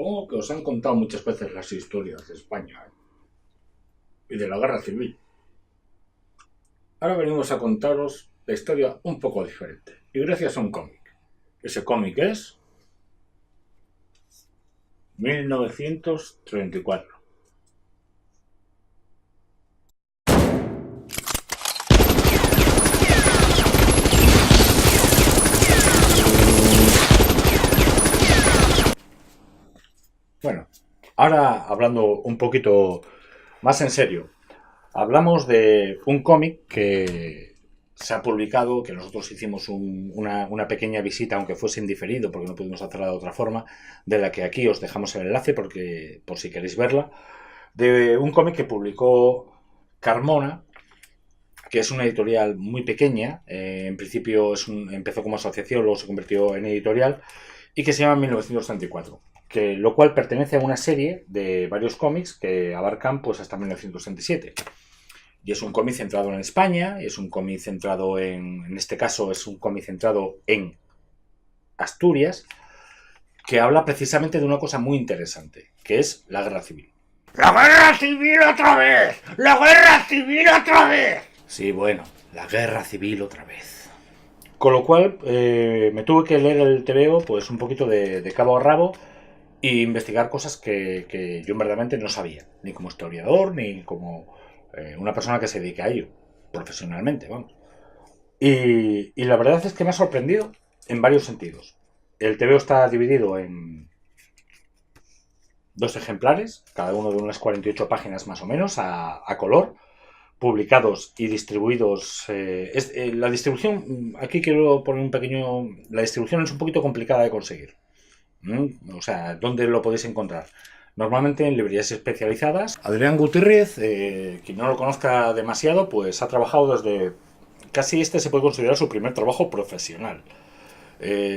Supongo que os han contado muchas veces las historias de España, y de la Guerra Civil. Ahora venimos a contaros la historia un poco diferente, y gracias a un cómic. Ese cómic es 1934. Bueno, ahora hablando un poquito más en serio, hablamos de un cómic que se ha publicado, que nosotros hicimos una pequeña visita, aunque fuese en diferido, porque no pudimos hacerla de otra forma, de la que aquí os dejamos el enlace, porque por si queréis verla, de un cómic que publicó Carmona, que es una editorial muy pequeña, en principio empezó como asociación, luego se convirtió en editorial, y que se llama 1934. Lo cual pertenece a una serie de varios cómics que abarcan pues hasta 1967. Y es un cómic centrado en España, es un cómic centrado en este caso es un cómic centrado en Asturias, que habla precisamente de una cosa muy interesante, que es la guerra civil. ¡La guerra civil otra vez! ¡La guerra civil otra vez! Sí, bueno, la guerra civil otra vez. Con lo cual me tuve que leer el TVO pues un poquito de cabo a rabo, y investigar cosas que yo verdaderamente no sabía, ni como historiador, ni como una persona que se dedica a ello, profesionalmente, vamos. Y la verdad es que me ha sorprendido en varios sentidos. El TVO está dividido en dos ejemplares, cada uno de unas 48 páginas más o menos, a color, publicados y distribuidos. La distribución, aquí quiero poner un pequeño... La distribución es un poquito complicada de conseguir. O sea, ¿dónde lo podéis encontrar? Normalmente en librerías especializadas. Adrián Gutiérrez, quien no lo conozca demasiado, pues ha trabajado desde... Casi este se puede considerar su primer trabajo profesional.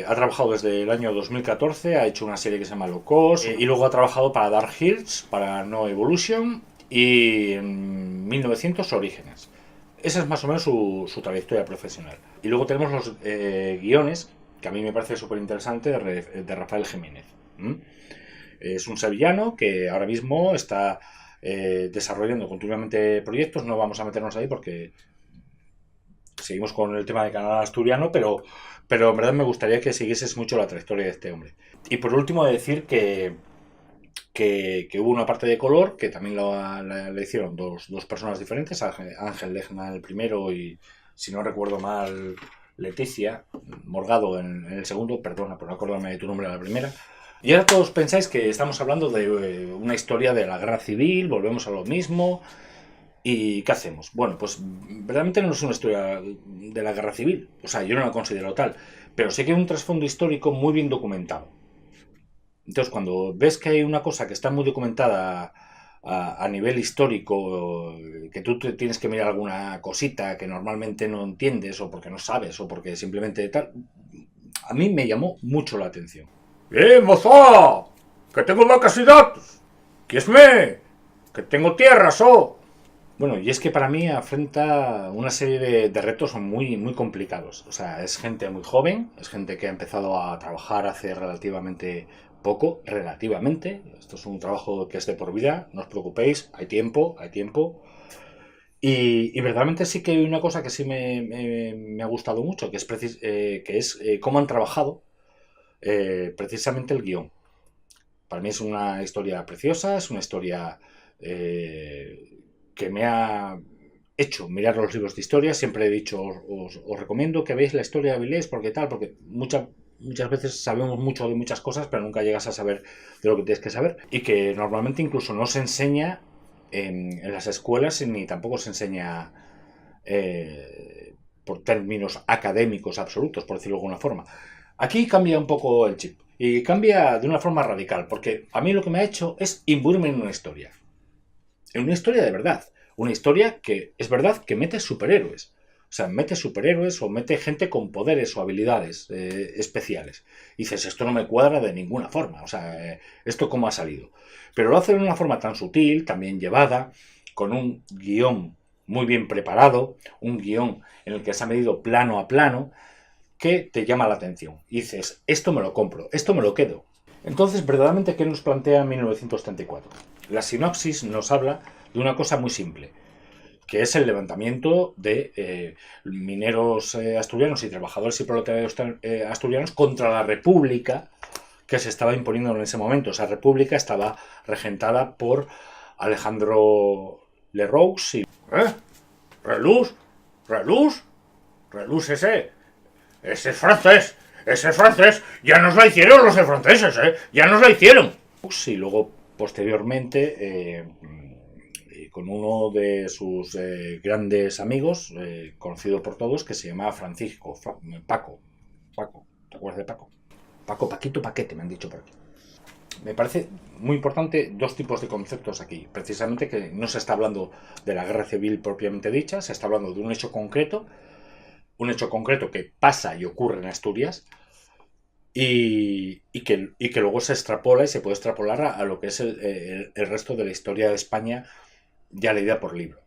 Ha trabajado desde el año 2014, ha hecho una serie que se llama Locos, y luego ha trabajado para Dark Horse, para No Evolution y en 1900 Orígenes. Esa es más o menos su trayectoria profesional. Y luego tenemos los guiones, que a mí me parece súper interesante, de Rafael Jiménez. Es un sevillano que ahora mismo está desarrollando continuamente proyectos. No vamos a meternos ahí porque seguimos con el tema de Canal Asturiano, pero en verdad me gustaría que siguieses mucho la trayectoria de este hombre. Y por último decir que hubo una parte de color que también la hicieron dos personas diferentes, Ángel Lejna el primero y, si no recuerdo mal, Leticia Morgado en el segundo, perdona por no acordarme de tu nombre a la primera. Y ahora todos pensáis que estamos hablando de una historia de la guerra civil, volvemos a lo mismo. ¿Y qué hacemos? Bueno, pues realmente no es una historia de la guerra civil, o sea, yo no la considero tal, pero sé que hay un trasfondo histórico muy bien documentado. Entonces, cuando ves que hay una cosa que está muy documentada a nivel histórico, que tú te tienes que mirar alguna cosita que normalmente no entiendes, o porque no sabes, o porque simplemente tal, a mí me llamó mucho la atención. ¡Bien, mozo! ¡Que tengo vacas y datos! ¡Quiesme! ¡Que tengo tierras, oh! Bueno, y es que para mí afronta una serie de retos muy, muy complicados. O sea, es gente muy joven, es gente que ha empezado a trabajar hace relativamente poco, relativamente. Esto es un trabajo que es de por vida, no os preocupéis, hay tiempo, hay tiempo. Y verdaderamente sí que hay una cosa que sí me ha gustado mucho, que es cómo han trabajado precisamente el guión. Para mí es una historia preciosa, es una historia que me ha hecho mirar los libros de historia. Siempre he dicho, os recomiendo que veáis la historia de Avilés, porque muchas veces sabemos mucho de muchas cosas, pero nunca llegas a saber de lo que tienes que saber, y que normalmente incluso no se enseña en las escuelas, ni tampoco se enseña por términos académicos absolutos, por decirlo de alguna forma. Aquí cambia un poco el chip, y cambia de una forma radical, porque a mí lo que me ha hecho es imbuirme en una historia de verdad, una historia que es verdad que mete superhéroes. O sea, mete superhéroes o mete gente con poderes o habilidades especiales. Y dices, esto no me cuadra de ninguna forma. O sea, ¿esto cómo ha salido? Pero lo hace de una forma tan sutil, tan bien llevada, con un guión muy bien preparado, un guión en el que se ha medido plano a plano, que te llama la atención. Y dices, esto me lo compro, esto me lo quedo. Entonces, verdaderamente, ¿qué nos plantea 1934? La sinopsis nos habla de una cosa muy simple, que es el levantamiento de mineros asturianos y trabajadores y proletarios asturianos contra la República que se estaba imponiendo en ese momento. Esa República estaba regentada por Alejandro Lerroux y... ¡Reluz! ¡Reluz! ¡Reluz ese es francés! ¡Ese es francés! ¡Ya nos la hicieron los franceses, ¡Ya nos la hicieron! Y luego, posteriormente, con uno de sus grandes amigos, conocido por todos, que se llamaba Francisco, Paco. Paco, ¿te acuerdas de Paco? Paco, Paquito, Paquete, me han dicho por aquí. Me parece muy importante dos tipos de conceptos aquí. Precisamente que no se está hablando de la guerra civil propiamente dicha, se está hablando de un hecho concreto que pasa y ocurre en Asturias y que luego se extrapola y se puede extrapolar a lo que es el resto de la historia de España ya leída por libro.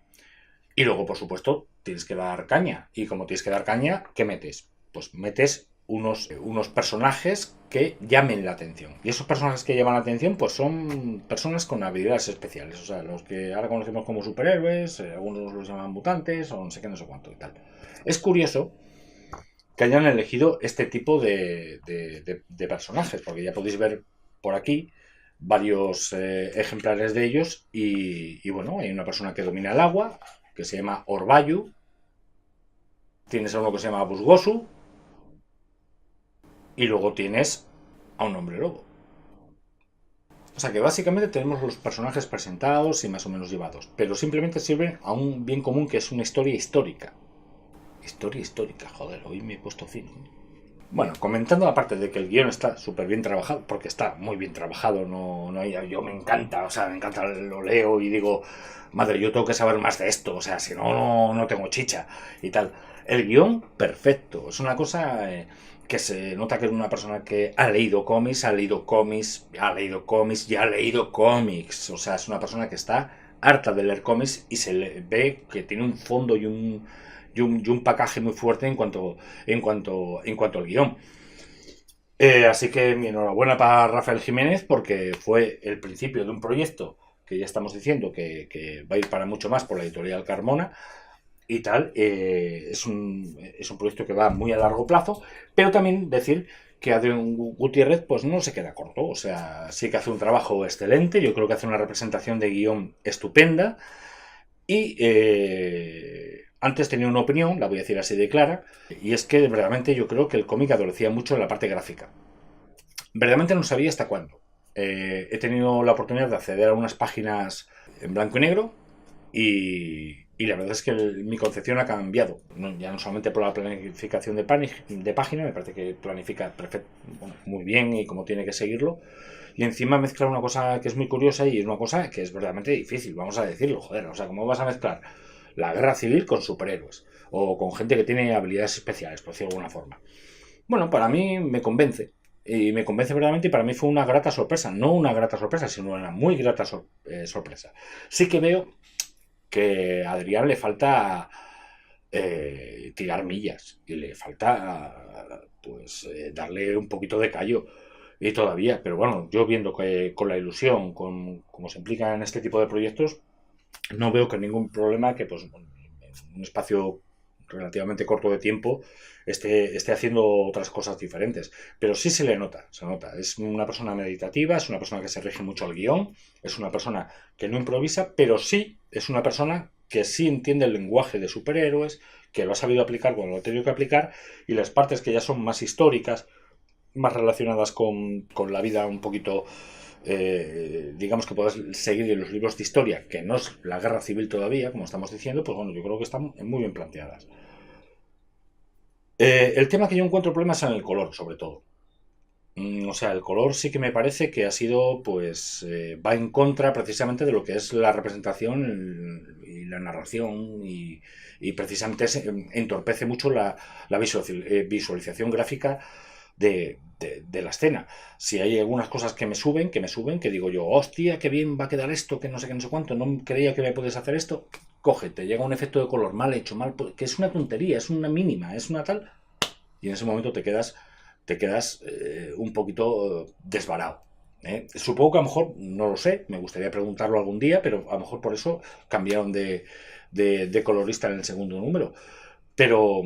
Y luego, por supuesto, tienes que dar caña. Y como tienes que dar caña, ¿qué metes? Pues metes unos personajes que llamen la atención. Y esos personajes que llaman la atención, pues son personas con habilidades especiales. O sea, los que ahora conocemos como superhéroes, algunos los llaman mutantes, o no sé qué, no sé cuánto y tal. Es curioso que hayan elegido este tipo de personajes, porque ya podéis ver por aquí varios ejemplares de ellos y bueno, hay una persona que domina el agua, que se llama Orbayu, tienes a uno que se llama Busgosu y luego tienes a un hombre lobo. O sea que básicamente tenemos los personajes presentados y más o menos llevados, pero simplemente sirven a un bien común que es una historia histórica. Historia histórica, joder, hoy me he puesto fino. Bueno, comentando aparte de que el guión está súper bien trabajado, porque está muy bien trabajado, yo me encanta, o sea, me encanta, lo leo y digo, madre, yo tengo que saber más de esto, o sea, si no tengo chicha y tal. El guión, perfecto, es una cosa que se nota que es una persona que ha leído cómics, ha leído cómics, ha leído cómics y ha leído cómics, o sea, es una persona que está harta de leer cómics y se le ve que tiene un fondo y un pacaje muy fuerte en cuanto al guión. Así que mi enhorabuena para Rafael Jiménez porque fue el principio de un proyecto que ya estamos diciendo que va a ir para mucho más por la editorial Carmona y tal. Es un proyecto que va muy a largo plazo, pero también decir que Adrián Gutiérrez pues no se queda corto, o sea, sí que hace un trabajo excelente, yo creo que hace una representación de guión estupenda y antes tenía una opinión, la voy a decir así de clara, y es que verdaderamente yo creo que el cómic adolecía mucho en la parte gráfica. Verdaderamente no sabía hasta cuándo. He tenido la oportunidad de acceder a unas páginas en blanco y negro y la verdad es que mi concepción ha cambiado. Ya no solamente por la planificación de página, me parece que planifica muy bien y como tiene que seguirlo. Y encima mezclar una cosa que es muy curiosa y es una cosa que es verdaderamente difícil, vamos a decirlo, joder. O sea, ¿cómo vas a mezclar la guerra civil con superhéroes? O con gente que tiene habilidades especiales, por decirlo de alguna forma. Bueno, para mí me convence. Y me convence verdaderamente y para mí fue una grata sorpresa. No una grata sorpresa, sino una muy grata sorpresa. Sí que veo que a Adrián le falta tirar millas y le falta pues darle un poquito de callo y todavía, pero bueno, yo viendo que con la ilusión, como se implica en este tipo de proyectos, no veo que ningún problema que pues en un espacio relativamente corto de tiempo esté haciendo otras cosas diferentes. Pero sí se le nota, se nota. Es una persona meditativa, es una persona que se rige mucho al guión, es una persona que no improvisa, pero sí es una persona que sí entiende el lenguaje de superhéroes, que lo ha sabido aplicar cuando lo ha tenido que aplicar, y las partes que ya son más históricas, más relacionadas con la vida un poquito digamos que puedas seguir en los libros de historia, que no es la guerra civil todavía, como estamos diciendo, pues bueno, yo creo que están muy bien planteadas. El tema que yo encuentro problemas es en el color, sobre todo. O sea, el color sí que me parece que ha sido, pues, va en contra precisamente de lo que es la representación y la narración y precisamente entorpece mucho la visualización gráfica de la escena. Si hay algunas cosas que me suben, que digo yo, hostia, qué bien va a quedar esto, que no sé qué, no sé cuánto, no creía que me puedes hacer esto, cógete, llega un efecto de color mal hecho, mal, que es una tontería, es una mínima, es una tal, y en ese momento te quedas te quedas un poquito desvarado. Supongo que a lo mejor, no lo sé, me gustaría preguntarlo algún día, pero a lo mejor por eso cambiaron de colorista en el segundo número. Pero,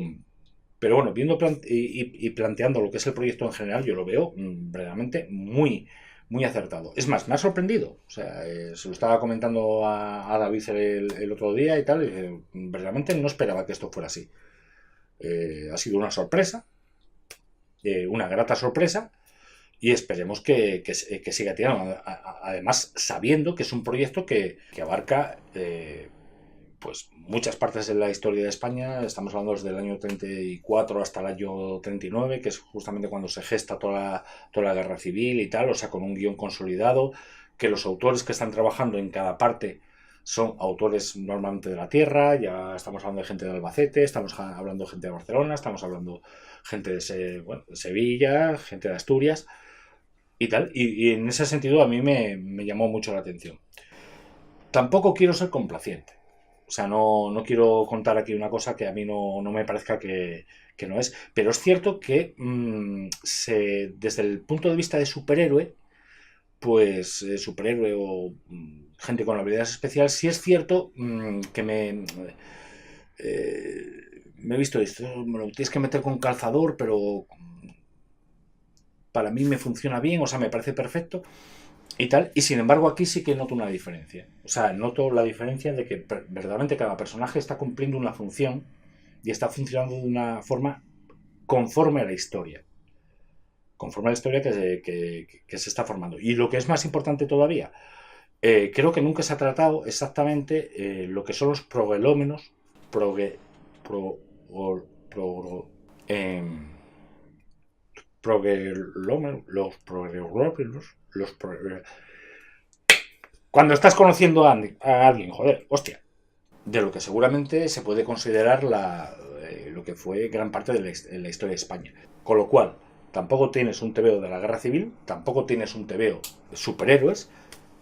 pero bueno, viendo y planteando lo que es el proyecto en general, yo lo veo realmente muy acertado. Es más, me ha sorprendido. O sea, se lo estaba comentando a David el otro día y tal, y realmente no esperaba que esto fuera así. Ha sido una sorpresa, una grata sorpresa, y esperemos que siga tirando. Además, sabiendo que es un proyecto que abarca pues muchas partes de la historia de España. Estamos hablando desde el año 34 hasta el año 39, que es justamente cuando se gesta toda la guerra civil y tal, o sea, con un guión consolidado, que los autores que están trabajando en cada parte son autores normalmente de la tierra. Ya estamos hablando de gente de Albacete, estamos hablando de gente de Barcelona, estamos hablando gente de Sevilla, gente de Asturias y tal, y en ese sentido a mí me llamó mucho la atención. Tampoco quiero ser complaciente, o sea, no quiero contar aquí una cosa que a mí no me parezca que no es, pero es cierto que desde el punto de vista de superhéroe, pues superhéroe o gente con habilidades especiales, sí es cierto que me he visto esto, me lo tienes que meter con calzador, pero para mí me funciona bien, o sea, me parece perfecto y tal, y sin embargo aquí sí que noto una diferencia. O sea, noto la diferencia de que verdaderamente cada personaje está cumpliendo una función y está funcionando de una forma conforme a la historia. Conforme a la historia que se está formando. Y lo que es más importante todavía, creo que nunca se ha tratado exactamente lo que son los progelómenos, proge, pro, pro, eh, los progelómenos, cuando estás conociendo a alguien, joder, hostia, de lo que seguramente se puede considerar lo que fue gran parte de la historia de España. Con lo cual, tampoco tienes un tebeo de la guerra civil, tampoco tienes un tebeo de superhéroes,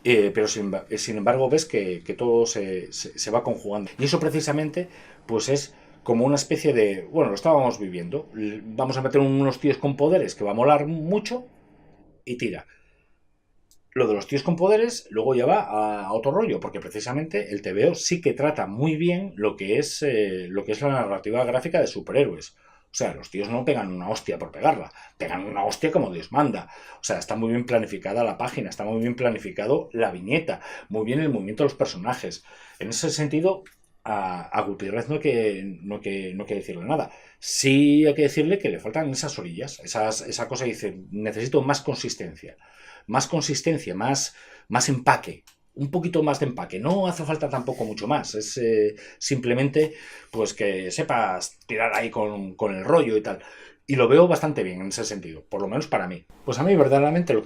pero sin embargo ves que todo se va conjugando. Y eso precisamente pues es como una especie de, bueno, lo estábamos viviendo, vamos a meter unos tíos con poderes que va a molar mucho y tira. Lo de los tíos con poderes luego ya va a otro rollo, porque precisamente el TVO sí que trata muy bien lo que es la narrativa gráfica de superhéroes. O sea, los tíos no pegan una hostia por pegarla, pegan una hostia como Dios manda. O sea, está muy bien planificada la página, está muy bien planificado la viñeta, muy bien el movimiento de los personajes. En ese sentido, a Gutiérrez no hay que decirle nada. Sí hay que decirle que le faltan esas orillas, esa cosa que dice, necesito más consistencia, más empaque, un poquito más de empaque. No hace falta tampoco mucho más, es simplemente pues que sepas tirar ahí con el rollo y tal. Y lo veo bastante bien en ese sentido, por lo menos para mí. Pues a mí verdaderamente lo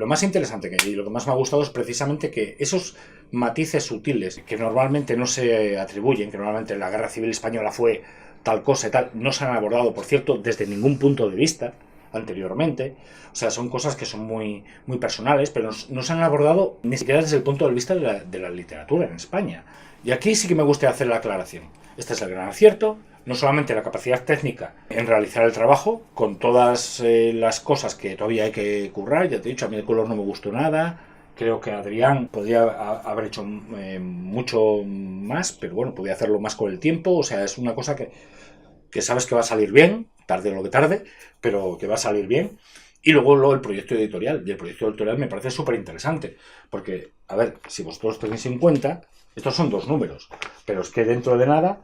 más interesante y lo que más me ha gustado es precisamente que esos matices sutiles que normalmente no se atribuyen, que normalmente la Guerra Civil Española fue tal cosa y tal, no se han abordado, por cierto, desde ningún punto de vista anteriormente. O sea, son cosas que son muy personales, pero no se han abordado ni siquiera desde el punto de vista de la literatura en España. Y aquí sí que me gustaría hacer la aclaración. Este es el gran acierto, no solamente la capacidad técnica en realizar el trabajo, con todas las cosas que todavía hay que currar. Ya te he dicho, a mí el color no me gustó nada. Creo que Adrián podría haber hecho mucho más, pero bueno, podría hacerlo más con el tiempo. O sea, es una cosa que sabes que va a salir bien, tarde lo que tarde, pero que va a salir bien. Y luego el proyecto editorial. Y el proyecto editorial me parece súper interesante. Porque, a ver, si vosotros tenéis en cuenta, estos son 2 números. Pero es que dentro de nada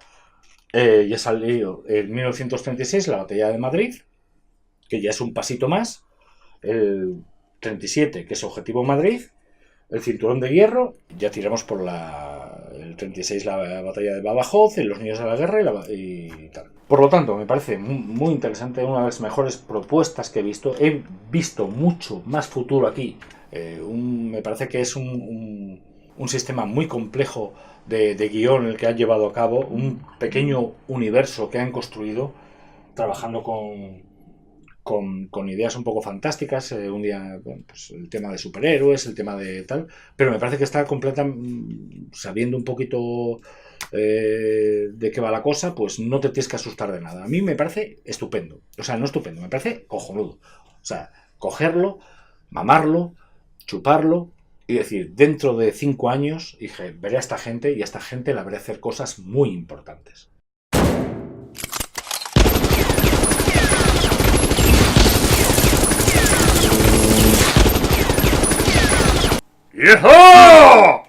ya salió en 1936 la Batalla de Madrid, que ya es un pasito más. El 37, que es Objetivo Madrid. El Cinturón de Hierro. Ya tiramos por el 36 la Batalla de Badajoz, Los Niños de la Guerra y tal. Por lo tanto, me parece muy interesante, una de las mejores propuestas que he visto. He visto mucho más futuro aquí. Me parece que es un sistema muy complejo de guión el que han llevado a cabo, un pequeño universo que han construido trabajando con ideas un poco fantásticas, un día, bueno, pues el tema de superhéroes, el tema de tal, pero me parece que está sabiendo un poquito de qué va la cosa, pues no te tienes que asustar de nada. A mí me parece estupendo. O sea, no estupendo, me parece cojonudo. O sea, cogerlo, mamarlo, chuparlo y decir, dentro de 5 años, dije, veré a esta gente y a esta gente la veré hacer cosas muy importantes. ¡Yeehaw!